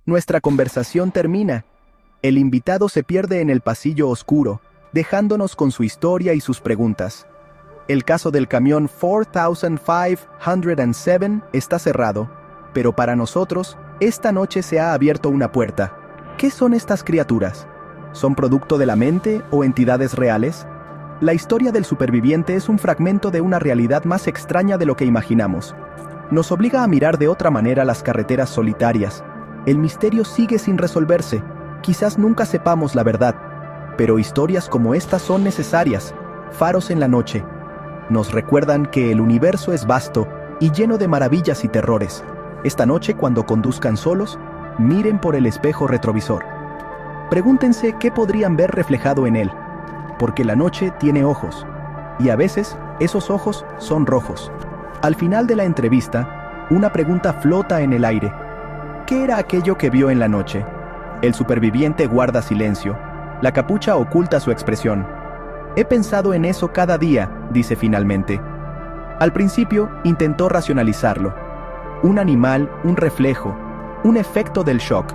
Nuestra conversación termina. El invitado se pierde en el pasillo oscuro, dejándonos con su historia y sus preguntas. El caso del camión 4507 está cerrado, pero para nosotros, esta noche se ha abierto una puerta. ¿Qué son estas criaturas? ¿Son producto de la mente o entidades reales? La historia del superviviente es un fragmento de una realidad más extraña de lo que imaginamos. Nos obliga a mirar de otra manera las carreteras solitarias. El misterio sigue sin resolverse. Quizás nunca sepamos la verdad, pero historias como estas son necesarias. Faros en la noche. Nos recuerdan que el universo es vasto y lleno de maravillas y terrores. Esta noche, cuando conduzcan solos, miren por el espejo retrovisor. Pregúntense qué podrían ver reflejado en él, porque la noche tiene ojos, y a veces esos ojos son rojos. Al final de la entrevista, una pregunta flota en el aire. ¿Qué era aquello que vio en la noche? El superviviente guarda silencio. La capucha oculta su expresión. He pensado en eso cada día, dice finalmente. Al principio intentó racionalizarlo. Un animal, un reflejo, un efecto del shock.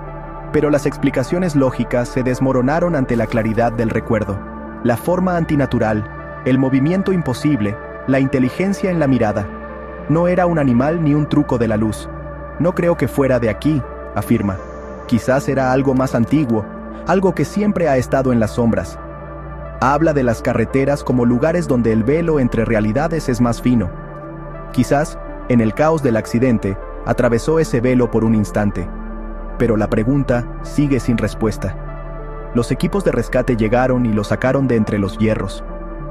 Pero las explicaciones lógicas se desmoronaron ante la claridad del recuerdo. La forma antinatural, el movimiento imposible, la inteligencia en la mirada. No era un animal ni un truco de la luz. No creo que fuera de aquí, afirma. Quizás era algo más antiguo, algo que siempre ha estado en las sombras. Habla de las carreteras como lugares donde el velo entre realidades es más fino. Quizás, en el caos del accidente, atravesó ese velo por un instante. Pero la pregunta sigue sin respuesta. Los equipos de rescate llegaron y lo sacaron de entre los hierros.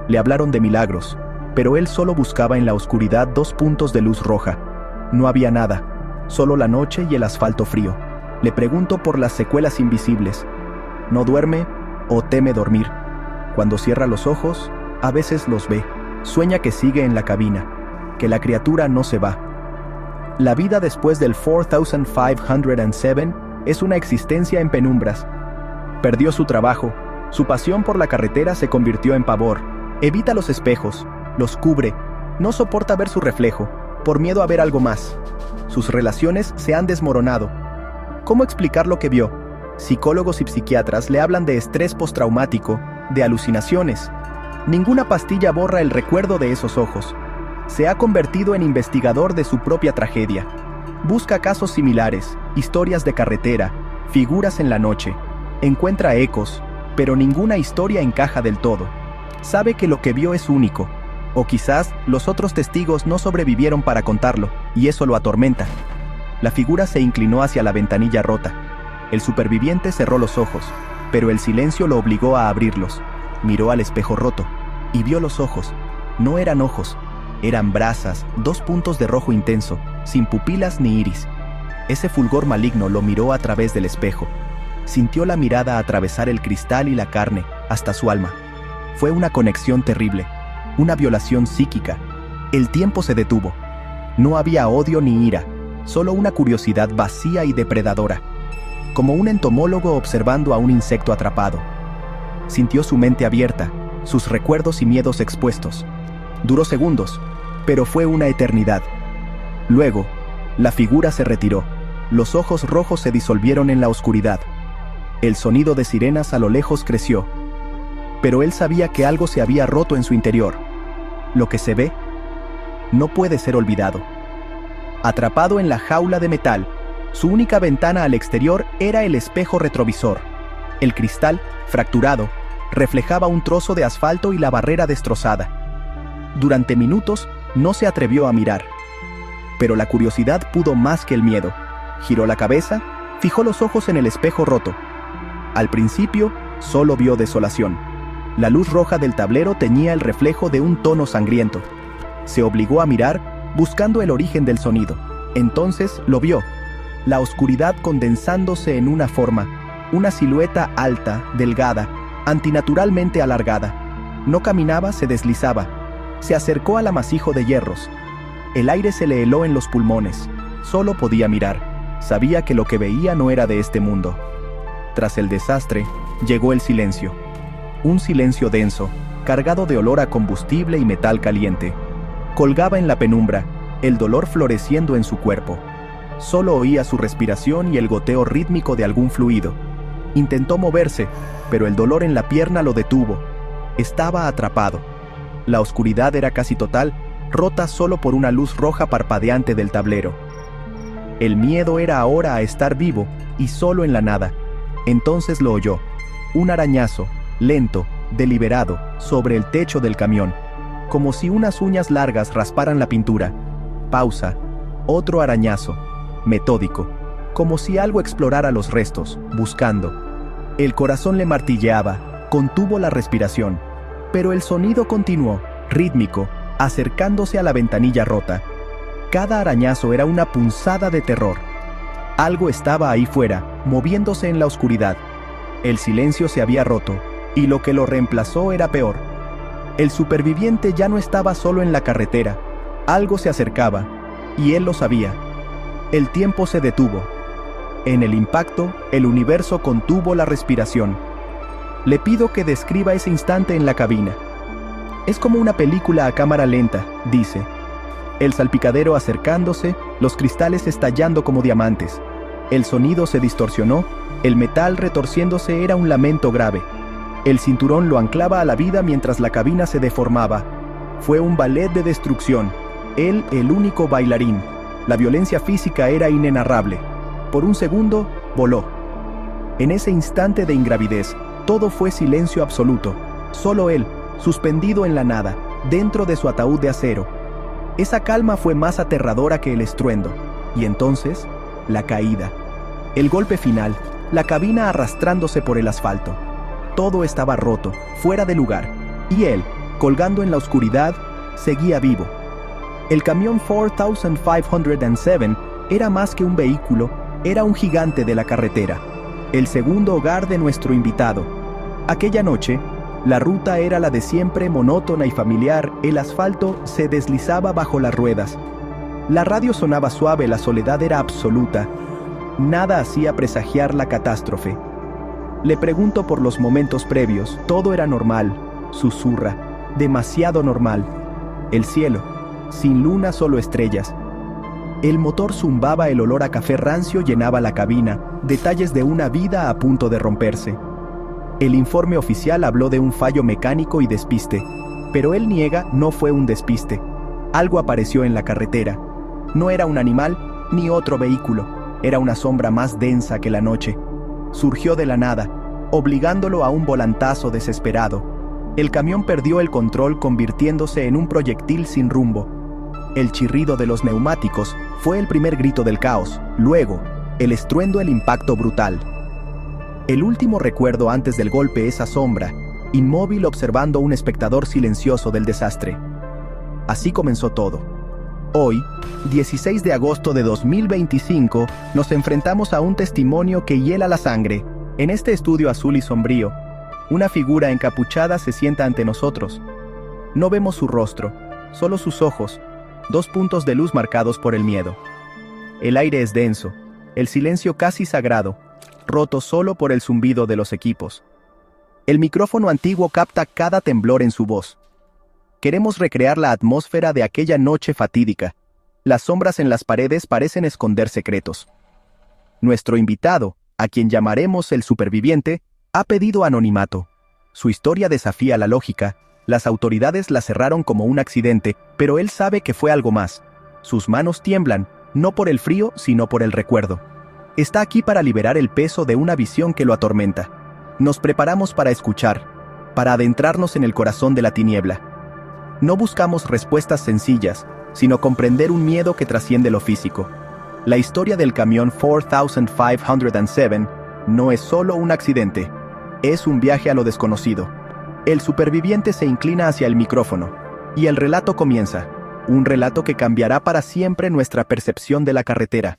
Le hablaron de milagros, pero él solo buscaba en la oscuridad 2 puntos de luz roja. No había nada, solo la noche y el asfalto frío. Le pregunto por las secuelas invisibles. ¿No duerme o teme dormir? Cuando cierra los ojos, a veces los ve. Sueña que sigue en la cabina, que la criatura no se va. La vida después del 4507 es una existencia en penumbras. Perdió su trabajo, su pasión por la carretera se convirtió en pavor. Evita los espejos, los cubre, no soporta ver su reflejo, por miedo a ver algo más. Sus relaciones se han desmoronado. ¿Cómo explicar lo que vio? Psicólogos y psiquiatras le hablan de estrés postraumático, de alucinaciones. Ninguna pastilla borra el recuerdo de esos ojos. Se ha convertido en investigador de su propia tragedia. Busca casos similares, historias de carretera, figuras en la noche. Encuentra ecos, pero ninguna historia encaja del todo. Sabe que lo que vio es único, o quizás los otros testigos no sobrevivieron para contarlo, y eso lo atormenta. La figura se inclinó hacia la ventanilla rota. El superviviente cerró los ojos, pero el silencio lo obligó a abrirlos. Miró al espejo roto, y vio los ojos. No eran ojos, eran brasas, 2 puntos de rojo intenso, sin pupilas ni iris. Ese fulgor maligno lo miró a través del espejo. Sintió la mirada atravesar el cristal y la carne, hasta su alma. Fue una conexión terrible, una violación psíquica. El tiempo se detuvo. No había odio ni ira, solo una curiosidad vacía y depredadora, como un entomólogo observando a un insecto atrapado. Sintió su mente abierta, sus recuerdos y miedos expuestos. Duró segundos, pero fue una eternidad. Luego, la figura se retiró. Los ojos rojos se disolvieron en la oscuridad. El sonido de sirenas a lo lejos creció. Pero él sabía que algo se había roto en su interior. Lo que se ve no puede ser olvidado. Atrapado en la jaula de metal, su única ventana al exterior era el espejo retrovisor. El cristal, fracturado, reflejaba un trozo de asfalto y la barrera destrozada. Durante minutos no se atrevió a mirar. Pero la curiosidad pudo más que el miedo. Giró la cabeza, fijó los ojos en el espejo roto. Al principio, solo vio desolación. La luz roja del tablero teñía el reflejo de un tono sangriento. Se obligó a mirar, buscando el origen del sonido. Entonces lo vio. La oscuridad condensándose en una forma, una silueta alta, delgada, antinaturalmente alargada. No caminaba, se deslizaba. Se acercó al amasijo de hierros. El aire se le heló en los pulmones. Solo podía mirar. Sabía que lo que veía no era de este mundo. Tras el desastre, llegó el silencio. Un silencio denso, cargado de olor a combustible y metal caliente. Colgaba en la penumbra, el dolor floreciendo en su cuerpo. Solo oía su respiración y el goteo rítmico de algún fluido. Intentó moverse, pero el dolor en la pierna lo detuvo. Estaba atrapado. La oscuridad era casi total, rota solo por una luz roja parpadeante del tablero. El miedo era ahora a estar vivo y solo en la nada. Entonces lo oyó. Un arañazo, lento, deliberado, sobre el techo del camión, como si unas uñas largas rasparan la pintura. Pausa. Otro arañazo, metódico, como si algo explorara los restos, buscando. El corazón le martilleaba, contuvo la respiración, pero el sonido continuó, rítmico, acercándose a la ventanilla rota. Cada arañazo era una punzada de terror. Algo estaba ahí fuera, moviéndose en la oscuridad. El silencio se había roto, y lo que lo reemplazó era peor. El superviviente ya no estaba solo en la carretera. Algo se acercaba, y él lo sabía. El tiempo se detuvo. En el impacto, el universo contuvo la respiración. Le pido que describa ese instante en la cabina. Es como una película a cámara lenta, dice. El salpicadero acercándose, los cristales estallando como diamantes. El sonido se distorsionó, el metal retorciéndose era un lamento grave. El cinturón lo anclaba a la vida mientras la cabina se deformaba. Fue un ballet de destrucción. Él, el único bailarín. La violencia física era inenarrable. Por un segundo, voló. En ese instante de ingravidez, todo fue silencio absoluto. Solo él, suspendido en la nada, dentro de su ataúd de acero. Esa calma fue más aterradora que el estruendo. Y entonces, la caída. El golpe final, la cabina arrastrándose por el asfalto. Todo estaba roto, fuera de lugar. Y él, colgando en la oscuridad, seguía vivo. El camión 4507 era más que un vehículo, era un gigante de la carretera. El segundo hogar de nuestro invitado. Aquella noche, la ruta era la de siempre, monótona y familiar. El asfalto se deslizaba bajo las ruedas. La radio sonaba suave, la soledad era absoluta. Nada hacía presagiar la catástrofe. Le pregunto por los momentos previos. Todo era normal, susurra. Demasiado normal. El cielo, sin luna, solo estrellas. El motor zumbaba, el olor a café rancio llenaba la cabina, detalles de una vida a punto de romperse. El informe oficial habló de un fallo mecánico y despiste, pero él niega, no fue un despiste. Algo apareció en la carretera. No era un animal, ni otro vehículo, era una sombra más densa que la noche. Surgió de la nada, obligándolo a un volantazo desesperado. El camión perdió el control, convirtiéndose en un proyectil sin rumbo. El chirrido de los neumáticos fue el primer grito del caos, luego, el estruendo, el impacto brutal. El último recuerdo antes del golpe, esa sombra, inmóvil observando un espectador silencioso del desastre. Así comenzó todo. Hoy, 16 de agosto de 2025, nos enfrentamos a un testimonio que hiela la sangre. En este estudio azul y sombrío, una figura encapuchada se sienta ante nosotros. No vemos su rostro, solo sus ojos, dos puntos de luz marcados por el miedo. El aire es denso, el silencio casi sagrado, roto solo por el zumbido de los equipos. El micrófono antiguo capta cada temblor en su voz. Queremos recrear la atmósfera de aquella noche fatídica. Las sombras en las paredes parecen esconder secretos. Nuestro invitado, a quien llamaremos el superviviente, ha pedido anonimato. Su historia desafía la lógica. Las autoridades la cerraron como un accidente, pero él sabe que fue algo más. Sus manos tiemblan, no por el frío, sino por el recuerdo. Está aquí para liberar el peso de una visión que lo atormenta. Nos preparamos para escuchar, para adentrarnos en el corazón de la tiniebla. No buscamos respuestas sencillas, sino comprender un miedo que trasciende lo físico. La historia del camión 4507 no es solo un accidente, es un viaje a lo desconocido. El superviviente se inclina hacia el micrófono, y el relato comienza, un relato que cambiará para siempre nuestra percepción de la carretera.